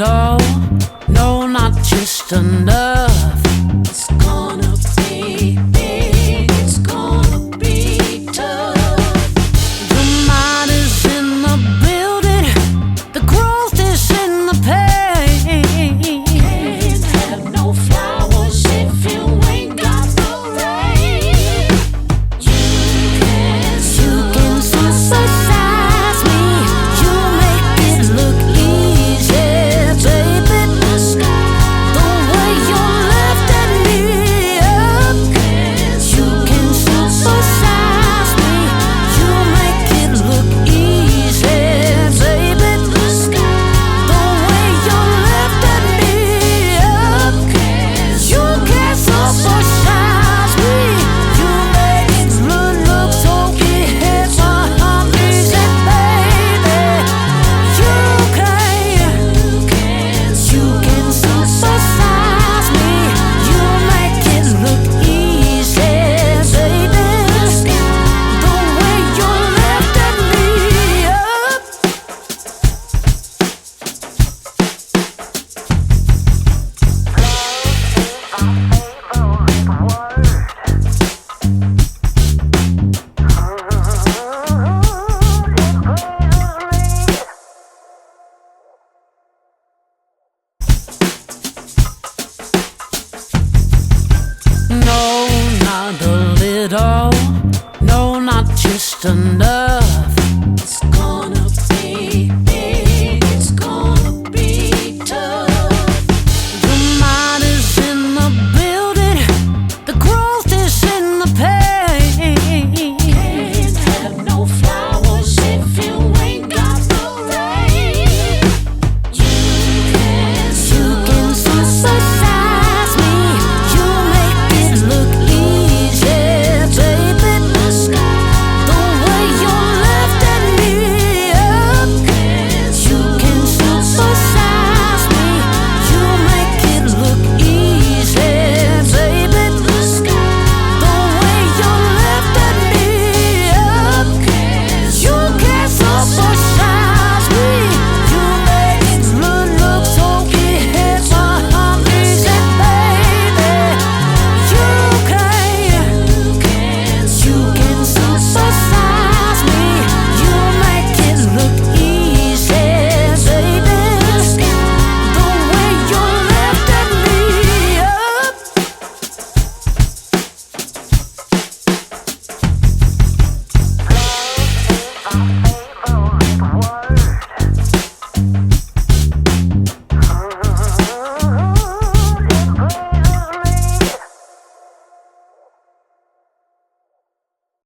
little, no, not just enough. It's gonna be big, it's gonna be tough. The mind is in the building, the growth is in the pain. Can't have no flowers if you ain't got the rain. You can supersize me, you make it look easy, baby. The way you lifted me up, you can supersize me, you make it look easy, baby. The way you lifted me up, you can supersize me, you make it look so easy, my heart easy, baby. You can supersize me, you make it look easy, baby. The way you lifted me up. No, not a little, no, not just enough.